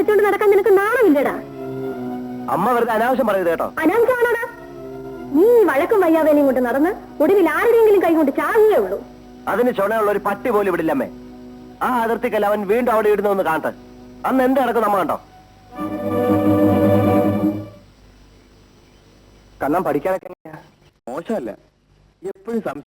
വെച്ചോണ്ട് നടക്കാൻ നിനക്ക് നാണമില്ലടാ. അമ്മ വെറുതെ അനാവശ്യം പറയരുത് കേട്ടോ. അനാവശ്യമാണോടാ? നീ വഴക്കും വയ്യാവേനയും കൊണ്ട് നടന്ന് ഒടുവിൽ ആരുടെയെങ്കിലും കൈ കൊണ്ട് ചാകുകയേ ഉള്ളൂ. അതിന് ചുണയുള്ള ഒരു പട്ടി പോലും ഇവിടില്ലമ്മേ. ആ അതിർത്തിക്കല്ല അവൻ വീണ്ടും അവിടെ ഇടുന്നൊന്ന് കാണട്ടെ. അന്ന് എന്ത് നടക്കും നമ്മ കണ്ടോ? കണ്ണൻ പഠിക്കാനൊക്കെ മോശമല്ല, എപ്പോഴും സംശയം.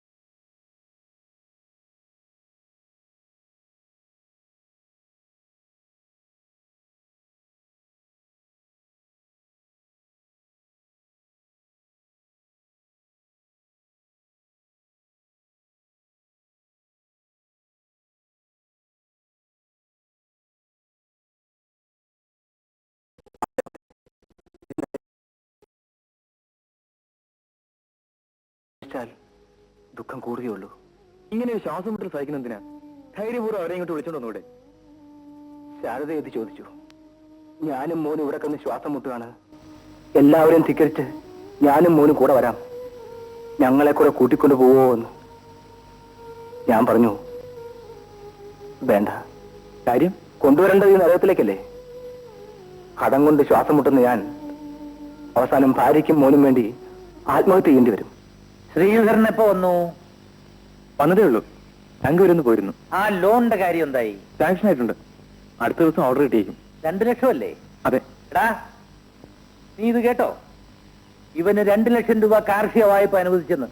ദുഃഖം കൂടുകയുള്ളൂ. ഇങ്ങനെ ശ്വാസം മുട്ടൽ സഹിക്കുന്നതിനാ ധൈര്യപൂർവ്വം അവരെ ഇങ്ങോട്ട് വിളിച്ചോണ്ട് വന്നൂടെ? ശാരദ എത്തി ചോദിച്ചു. ഞാനും മോനും ഇവിടെ കിടന്ന് ശ്വാസം മുട്ടുകയാണ്. എല്ലാവരെയും ധിക്കരിച്ച് ഞാനും മോനും കൂടെ വരാം, ഞങ്ങളെ കൂടെ കൂട്ടിക്കൊണ്ടു പോവോ എന്ന്. ഞാൻ പറഞ്ഞു വേണ്ട. കാര്യം കൊണ്ടുവരേണ്ടത് ഈ നരകത്തിലേക്കല്ലേ? കടം കൊണ്ട് ശ്വാസം മുട്ടുന്ന ഞാൻ അവസാനം ഭാര്യയ്ക്കും മോനും വേണ്ടി ആത്മഹത്യ ചെയ്യേണ്ടി വരും. ശ്രീധരൻ എപ്പോ വന്നു? വന്നതേ ഉള്ളൂ. ബാങ്ക് വരെ ഒന്ന് പോയിരുന്നു. ആ ലോണിന്റെ കാര്യം എന്തായി? സാങ്ഷൻ ആയിട്ടുണ്ട്. അടുത്ത ദിവസം ഓർഡർ കിട്ടിയേക്കും. 2 ലക്ഷം അല്ലേ? അതെ. എടാ, നീ ഇത് കേട്ടോ? ഇവന് 2 ലക്ഷം രൂപ കാർഷിക വായ്പ അനുവദിച്ചെന്ന്.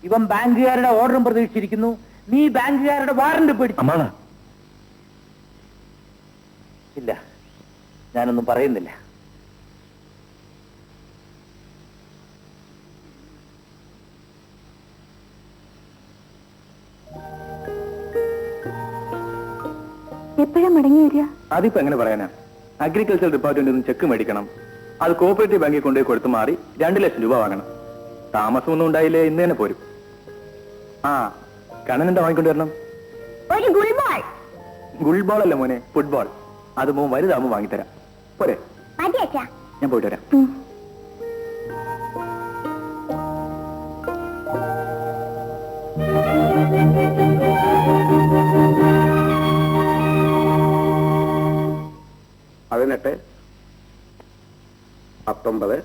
ഇവൻ ബാങ്കുകാരുടെ ഓർഡറും പ്രതീക്ഷിച്ചിരിക്കുന്നു. നീ ബാങ്കുകാരുടെ വാറന്റ് പിടിച്ചു. അമ്മാണ് ഇല്ല, ഞാനൊന്നും പറയുന്നില്ല. എപ്പോഴാ മടങ്ങി വരിക? അതിപ്പോ എങ്ങനെ പറയാനാ? അഗ്രികൾച്ചർ ഡിപ്പാർട്ട്മെന്റിൽ നിന്ന് ചെക്ക് മേടിക്കണം. അത് കോഓപ്പറേറ്റീവ് ബാങ്കിൽ കൊണ്ടുപോയി കൊടുത്ത് മാറി 2 ലക്ഷം രൂപ വാങ്ങണം. താമസമൊന്നും ഉണ്ടായില്ലേ, ഇന്ന് തന്നെ പോരും. ആ, കണ്ണൻ എന്താ വാങ്ങിക്കൊണ്ടുവരണം? ഒരു ഗുൾബോൾ. ഗുൾബോൾ അല്ല മോനെ, ഫുട്ബോൾ. അത് മോൻ വലുതാകുമ്പോൾ വാങ്ങിത്തരാം. പോരെ? ഞാൻ പോയിട്ട് വരാം. പതിനെട്ട് 19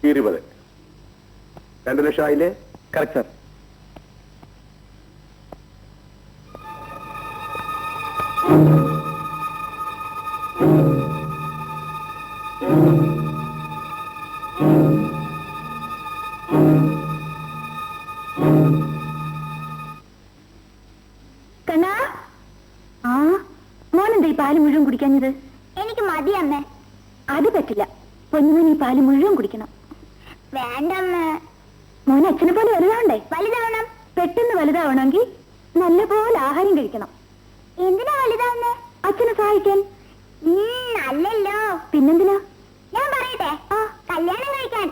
20 2 ലക്ഷം ആയില്ലേ? Correct sir. കണ്ണാ, ആ മോനെന്താ ഈ പാല് മുഴുവൻ കുടിക്കാഞ്ഞത്? എനിക്ക് മതി അമ്മേ. അത് പറ്റില്ല, പൊന്നുമോൻ ഈ പാല് മുഴുവൻ കുടിക്കണം. വേണ്ടമ്മേ. മോനെ അച്ഛനെ പോലെ വലുതാവണ്ടേ? വലുതാവണം. പെട്ടെന്ന് വലുതാവണമെങ്കിൽ നല്ലപോലെ ആഹാരം കഴിക്കണം. എന്തിനാ വലുതാവുന്നേ? അച്ഛനെ സഹായിക്കാൻ. അല്ലല്ലോ. പിന്നെന്തിനാ? ഞാൻ പറയട്ടെ, കല്യാണം കഴിക്കാൻ.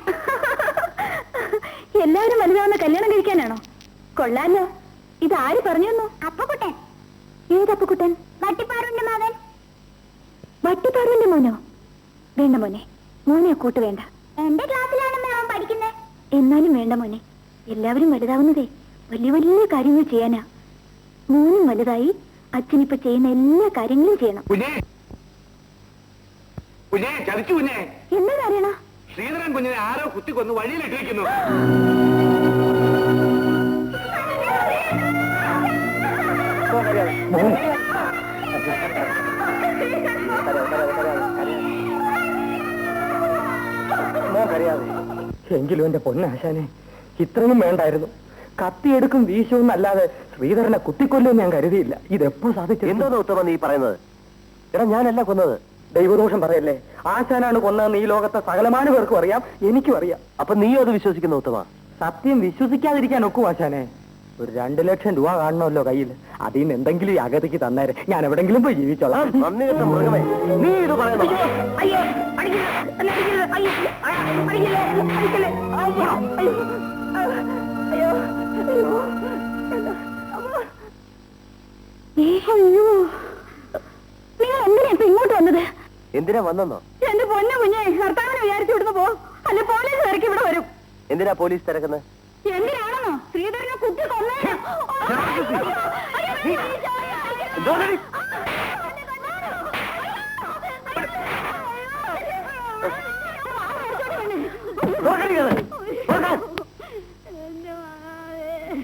എല്ലാവരും വലുതാവുന്ന കല്യാണം കഴിക്കാനാണോ? കൊള്ളാലോ. ഇത് ആര് പറഞ്ഞു തന്നു? അപ്പക്കുട്ടൻ. ഏതപ്പക്കുട്ടൻ? വട്ടിപ്പാറുന്റെ മകൻ. വട്ടിപ്പാറുവിന്റെ മോനോ? വേണ്ട മോനെ, മോനെ കൂട്ട് വേണ്ട. എന്റെ ക്ലാസ്സിലാണമ്മേ അവൻ പഠിക്കുന്നത്. എന്നാലും വേണ്ട മോനെ. എല്ലാവരും വലുതാവുന്നതേ വലിയ വലിയ കാര്യങ്ങൾ ചെയ്യാനാ. മോനും വലുതായി അച്ഛനിപ്പോ ചെയ്യുന്ന എല്ലാ കാര്യങ്ങളും ചെയ്യണം. എന്താ കാര്യണ? ശ്രീധരൻ കുഞ്ഞിനെ ആരോ കുത്തിക്കൊന്ന് വഴിയിലിട്ടിരിക്കുന്നു. എങ്കിലും എന്റെ പൊന്നാശാനെ, ഇത്രയും വേണ്ടായിരുന്നു. കത്തിയെടുക്കും വീശുമെന്നല്ലാതെ ശ്രീധരനെ കുത്തിക്കൊല്ലുമെന്ന് ഞാൻ കരുതിയില്ല. ഇതെപ്പോ സാധിച്ചു? എന്തോന്ന് ഉത്തമ നീ പറയുന്നത്? എടാ, ഞാനല്ല കൊന്നത്. ദൈവദോഷം പറയല്ലേ. ആശാനാണ് കൊന്നതെന്ന് ഈ ലോകത്തെ സകലമാന പേർക്കും അറിയാം, എനിക്കും അറിയാം. അപ്പൊ നീ അത് വിശ്വസിക്കുന്നു ഉത്തമ? സത്യം വിശ്വസിക്കാതിരിക്കാൻ ഒക്കും ആശാനെ. ഒരു 2 ലക്ഷം രൂപ കാണണമല്ലോ കയ്യിൽ. അതിൽ നിന്ന് എന്തെങ്കിലും ഈ അകത്തേക്ക് തന്നേരെ, ഞാൻ എവിടെങ്കിലും പോയി ജീവിച്ചോളാം. നന്ദി കേട്ട മൃഗമേ, നീ ഇത് പറയുന്നു? നിങ്ങൾ എന്തിനാ ഇപ്പൊ ഇങ്ങോട്ട് വന്നത്? എന്തിനാ വന്നെന്നോ? എന്റെ പൊന്നു കുഞ്ഞെ, ഭർത്താവിനെ വിചാരിച്ചു വിടുന്നു പോ, അല്ല പോലീസ് തിരക്കി ഇവിടെ വരും. എന്തിനാ പോലീസ് തിരക്കുന്നത്? എന്തിനാണെന്നോ? ശ്രീധരനെ കുത്തി കൊന്നേ.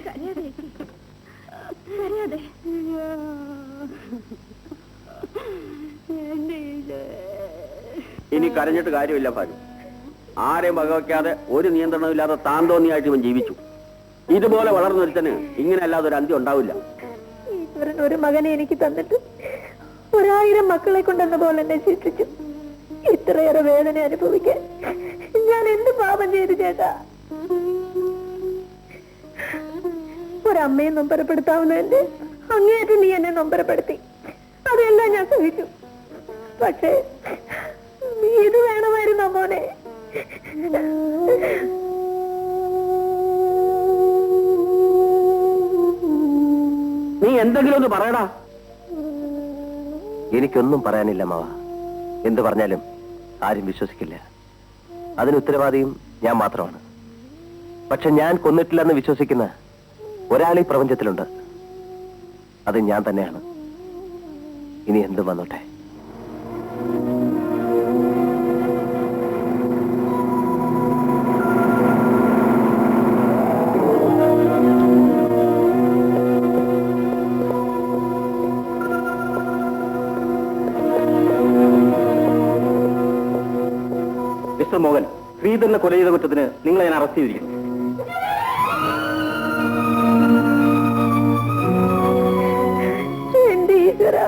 കരയാതെ. ഇനി കരഞ്ഞിട്ട് കാര്യമില്ല ഭാര്യ. ആരെയും വകവയ്ക്കാതെ ഒരു നിയന്ത്രണമില്ലാതെ താന്തോന്നിയായിട്ട് ഇവൻ ജീവിച്ചു. ഇതുപോലെ വളർന്നൊരുത്തന് ഇങ്ങനെ അല്ലാതെ ഒരു അന്ത്യം ഉണ്ടാവില്ല. ഈശ്വരൻ ഒരു മകനെ എനിക്ക് തന്നിട്ട് 1000 മക്കളെ കൊണ്ടെന്ന പോലെ എന്നെ ശിക്ഷിച്ചു. ഇത്രയേറെ വേദന അനുഭവിക്കാൻ ഞാൻ എന്ത് പാപം ചെയ്തു ചേട്ടാ? ഒരമ്മയെ നൊമ്പരപ്പെടുത്താവുന്നതിന്റെ അങ്ങേയറ്റം നീ എന്നെ നൊമ്പരപ്പെടുത്തി. അതെല്ലാം ഞാൻ സഹിച്ചു. പക്ഷേ നീ ഇത് വേണമായിരുന്നോ മോനെ? നീ എന്തെങ്കിലും ഒന്ന് പറയടാ. എനിക്കൊന്നും പറയാനില്ല മാവ. എന്ത് പറഞ്ഞാലും ആരും വിശ്വസിക്കില്ല. അതിന് ഉത്തരവാദിയും ഞാൻ മാത്രമാണ്. പക്ഷെ ഞാൻ കൊന്നിട്ടില്ലെന്ന് വിശ്വസിക്കുന്ന ഒരാൾ ഈ പ്രപഞ്ചത്തിലുണ്ട്. അത് ഞാൻ തന്നെയാണ്. ഇനി എന്തും വന്നോട്ടെ. മിസ്റ്റർ മോഹൻ, ശ്രീധരനെ കൊല ചെയ്ത കുറ്റത്തിന് നിങ്ങളെ ഞാൻ അറസ്റ്റ് ചെയ്തിരിക്കുന്നു. എന്റെ ഈശ്വര,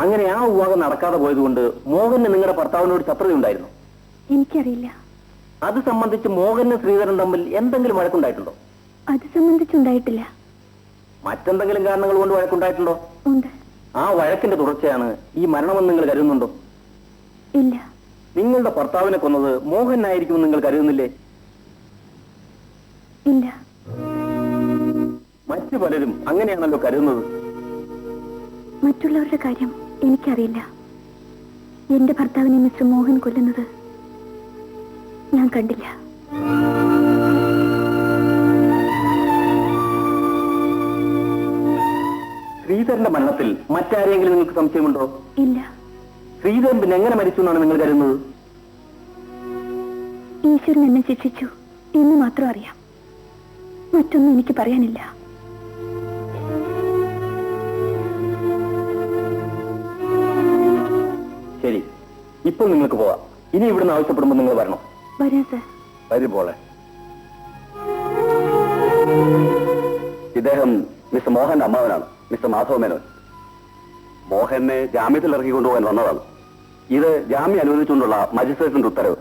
അങ്ങനെ ആ വിവാഹം നടക്കാതെ പോയതുകൊണ്ട് മോഹന് നിങ്ങളുടെ ഭർത്താവിനോട് ശത്രുത ഉണ്ടായിരുന്നു? എനിക്കറിയില്ല. അത് സംബന്ധിച്ച് മോഹനും ശ്രീധരൻ തമ്മിൽ എന്തെങ്കിലും വഴക്കുണ്ടായിട്ടുണ്ടോ? അത് സംബന്ധിച്ചുണ്ടായിട്ടില്ല. മറ്റെന്തെങ്കിലും കാരണങ്ങൾ കൊണ്ട് വഴക്കുണ്ടായിട്ടുണ്ടോ? ഉണ്ട്. ആ വഴക്കിന്റെ തുടർച്ചയാണ് ഈ മരണമെന്ന് നിങ്ങൾ കരുതുന്നുണ്ടോ? ഇല്ല. നിങ്ങളുടെ ഭർത്താവിനെ കൊന്നത് മോഹനായിരിക്കുമെന്ന് നിങ്ങൾ കരുതുന്നില്ലേ? ഇല്ല. മറ്റു പലരും അങ്ങനെയാണല്ലോ കരുതുന്നത്. മറ്റുള്ളവരുടെ കാര്യം എനിക്കറിയില്ല. എന്റെ ഭർത്താവിനെ മിസ്റ്റർ മോഹൻ കൊല്ലുന്നത് ഞാൻ കണ്ടില്ല. ശ്രീധരന്റെ മരണത്തിൽ മറ്റാരെങ്കിലും നിങ്ങൾക്ക് സംശയമുണ്ടോ? ഇല്ല. ശ്രീധരൻ പിന്നെ എങ്ങനെ മരിച്ചു എന്നാണ് നിങ്ങൾ കരുതുന്നത്? ഈശ്വരൻ എന്നെ ശിക്ഷിച്ചു എന്ന് മാത്രം അറിയാം. മറ്റൊന്നും എനിക്ക് പറയാനില്ല. ശരി, ഇപ്പോൾ നിങ്ങൾക്ക് പോവാം. ഇനി ഇവിടുന്ന് ആവശ്യപ്പെടുമ്പോൾ നിങ്ങൾ വരണം. വരാം സർ. വരും പോലെ. ഇദ്ദേഹം മിസ്റ്റർ മോഹന്റെ അമ്മാവനാണ്, മിസ്റ്റർ മാധവ മേനോൻ. മോഹനെ ജാമ്യത്തിൽ ഇറക്കിക്കൊണ്ടുപോകാൻ വന്നതാണ്. ഇത് ജാമ്യം അനുവദിച്ചുകൊണ്ടുള്ള മജിസ്ട്രേറ്റിന്റെ ഉത്തരവ്.